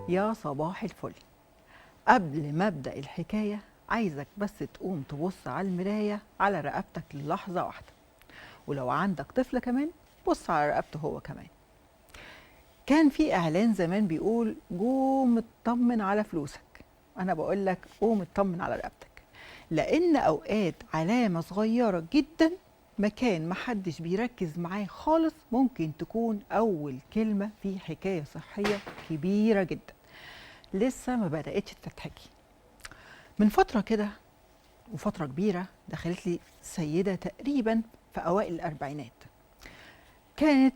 يا صباح الفل. قبل ما ابدا الحكايه عايزك بس تقوم تبص على المرايه على رقبتك للحظه واحده، ولو عندك طفل كمان بص على رقبته هو كمان. كان في اعلان زمان بيقول قوم اطمن على فلوسك. انا بقول لك قوم اطمن على رقبتك، لان اوقات علامه صغيره جدا مكان محدش بيركز معاه خالص ممكن تكون اول كلمه في حكايه صحيه كبيره جدا لسه ما بدأتش تتحكي. من فترة كده وفترة كبيرة دخلت لي سيدة تقريبا في أوائل الأربعينات. كانت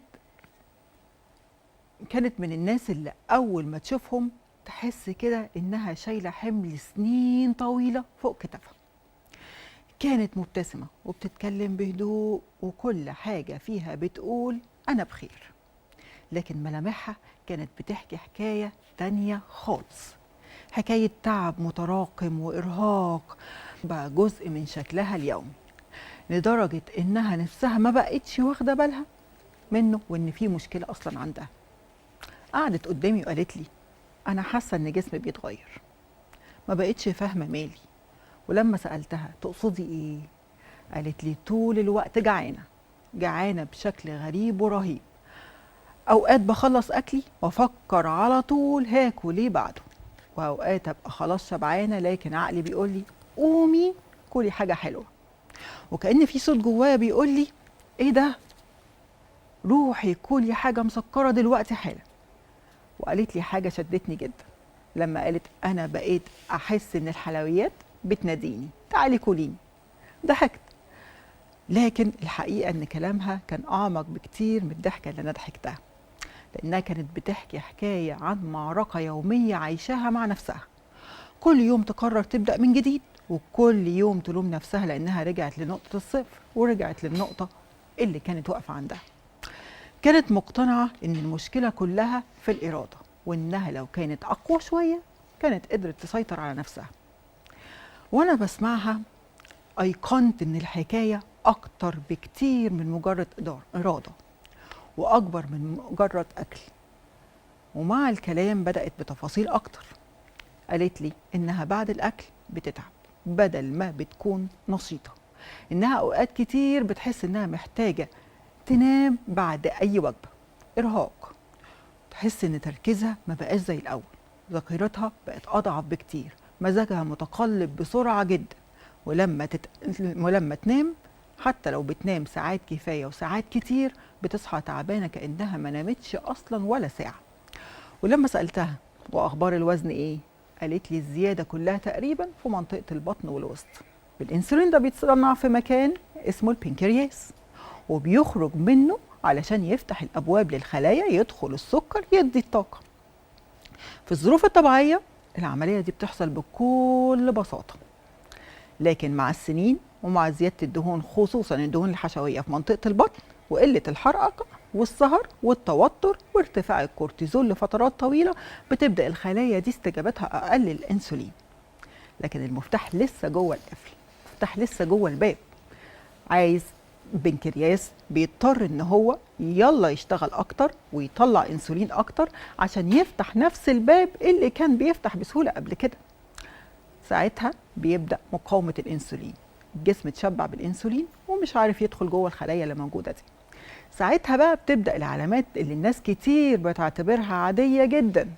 من الناس اللي أول ما تشوفهم تحس كده إنها شايلة حمل سنين طويلة فوق كتفها. كانت مبتسمة وبتتكلم بهدوء وكل حاجة فيها بتقول أنا بخير، لكن ملامحها كانت بتحكي حكاية تانية خالص، حكاية تعب متراكم وإرهاق بقى جزء من شكلها اليومي، لدرجة إنها نفسها ما بقتش واخدة بالها منه وإن في مشكلة أصلا عندها. قعدت قدامي وقالت لي أنا حاسة إن جسمي بيتغير، ما بقتش فاهمة مالي. ولما سألتها تقصدي إيه؟ قالت لي طول الوقت جعانة، جعانة بشكل غريب ورهيب. أوقات بخلص أكلي وأفكر على طول هاكل إيه بعده، وأوقات أبقى خلاص شبعانة لكن عقلي بيقول لي قومي كلي حاجة حلوة، وكأن في صوت جوايا بيقول لي إيه ده؟ روحي كلي حاجة مسكرة دلوقتي حالا. وقالت لي حاجة شدتني جدا لما قالت أنا بقيت أحس إن الحلويات بتناديني تعالي كليني. ضحكت، لكن الحقيقة إن كلامها كان أعمق بكتير من الضحكة اللي أنا ضحكتها، لأنها كانت بتحكي حكاية عن معركة يومية عايشاها مع نفسها. كل يوم تقرر تبدأ من جديد، وكل يوم تلوم نفسها لأنها رجعت لنقطة الصفر ورجعت للنقطة اللي كانت واقفة عندها. كانت مقتنعة إن المشكلة كلها في الإرادة، وإنها لو كانت أقوى شوية كانت قدرت تسيطر على نفسها. وأنا بسمعها أيقنت إن الحكاية أكتر بكتير من مجرد إرادة، وأكبر من مجرد أكل. ومع الكلام بدأت بتفاصيل أكتر. قالت لي إنها بعد الأكل بتتعب بدل ما بتكون نشيطة، إنها أوقات كتير بتحس إنها محتاجة تنام بعد أي وجبة. إرهاق، تحس إن تركيزها ما بقاش زي الأول، ذاكرتها بقت أضعف بكتير، مزاجها متقلب بسرعة جدا. ولما تنام حتى لو بتنام ساعات كفاية وساعات كتير بتصحى تعبانة كأنها ما نامتش أصلا ولا ساعة. ولما سألتها وأخبار الوزن إيه؟ قالت لي الزيادة كلها تقريبا في منطقة البطن والوسط. الأنسولين ده بيتصنع في مكان اسمه البنكرياس، وبيخرج منه علشان يفتح الأبواب للخلايا يدخل السكر يدي الطاقة. في الظروف الطبيعية العملية دي بتحصل بكل بساطة، لكن مع السنين ومع زيادة الدهون خصوصا الدهون الحشوية في منطقة البطن وقلة الحرقة والسهر والتوتر وارتفاع الكورتيزول لفترات طويلة بتبدأ الخلايا دي استجابتها أقل للأنسولين. لكن المفتاح لسه جوه القفل، المفتاح لسه جوه الباب. عايز بنكرياس بيضطر ان هو يلا يشتغل اكتر ويطلع انسولين اكتر عشان يفتح نفس الباب اللي كان بيفتح بسهولة قبل كده. ساعتها بيبدأ مقاومة الانسولين، الجسم اتشبع بالانسولين ومش عارف يدخل جوه الخلايا اللي موجودة دي. ساعتها بقى بتبدأ العلامات اللي الناس كتير بتعتبرها عادية جدا،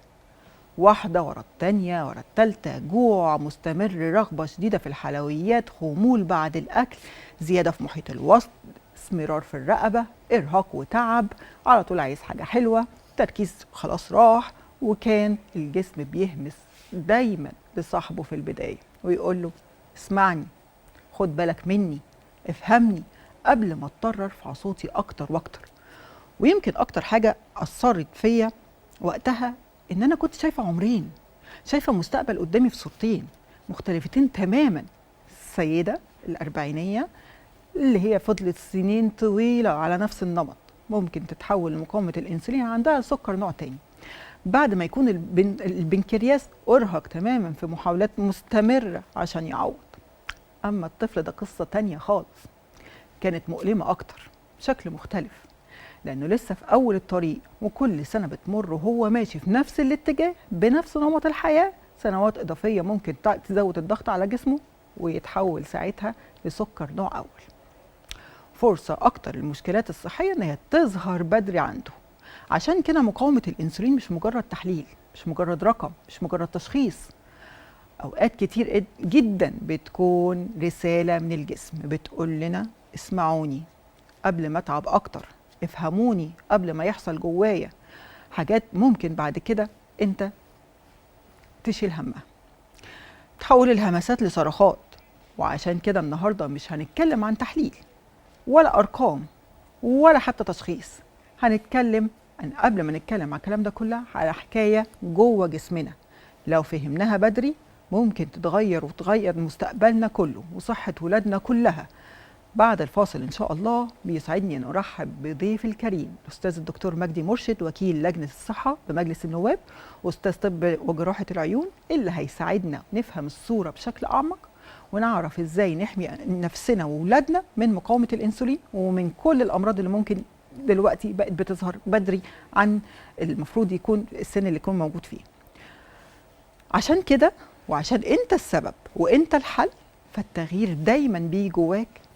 واحدة ورا التانية ورا التالتة: جوع مستمر، رغبة شديدة في الحلويات، خمول بعد الأكل، زيادة في محيط الوسط، اسمرار في الرقبة، إرهاق وتعب، على طول عايز حاجة حلوة، تركيز خلاص راح. وكان الجسم بيهمس دايما لصاحبه في البداية ويقول له اسمعني، خد بالك مني، افهمني، قبل ما اضطر ارفع صوتي أكتر وأكتر. ويمكن أكتر حاجة أثرت فيا وقتها إن أنا كنت شايفة عمرين، شايفة مستقبل قدامي في صورتين مختلفتين تماما. السيدة الأربعينية اللي هي فضلت سنين طويلة على نفس النمط، ممكن تتحول لمقاومة الأنسولين عندها سكر نوع تاني بعد ما يكون البنكرياس أرهق تماما في محاولات مستمرة عشان يعوض. أما الطفل ده قصة تانية خالص، كانت مؤلمة أكتر بشكل مختلف، لأنه لسه في أول الطريق، وكل سنة بتمر وهو ماشي في نفس الاتجاه بنفس نمط الحياة، سنوات إضافية ممكن تزود الضغط على جسمه ويتحول ساعتها لسكر نوع أول. فرصة أكتر للمشكلات الصحية إن هي تظهر بدري عنده. عشان كده مقاومة الأنسولين مش مجرد تحليل، مش مجرد رقم، مش مجرد تشخيص. أوقات كتير جدا بتكون رسالة من الجسم بتقول لنا اسمعوني قبل ما أتعب أكتر، افهموني قبل ما يحصل جوايا حاجات ممكن بعد كده أنت تشيل همها، تحول الهمسات لصرخات. وعشان كده النهاردة مش هنتكلم عن تحليل ولا أرقام ولا حتى تشخيص، هنتكلم قبل ما نتكلم عن الكلام ده كله على حكاية جوه جسمنا لو فهمناها بدري ممكن تتغير وتغير مستقبلنا كله وصحة ولادنا كلها. بعد الفاصل إن شاء الله بيسعدني أن أرحب بضيف الكريم الأستاذ الدكتور مجدي مرشد، وكيل لجنة الصحة بمجلس النواب وأستاذ طب وجراحة العيون، اللي هيساعدنا نفهم الصورة بشكل أعمق ونعرف إزاي نحمي نفسنا وولادنا من مقاومة الأنسولين ومن كل الأمراض اللي ممكن دلوقتي بقت بتظهر بدري عن المفروض يكون السن اللي يكون موجود فيه. عشان كده وعشان أنت السبب وأنت الحل، فالتغيير دايما بيجي جواك في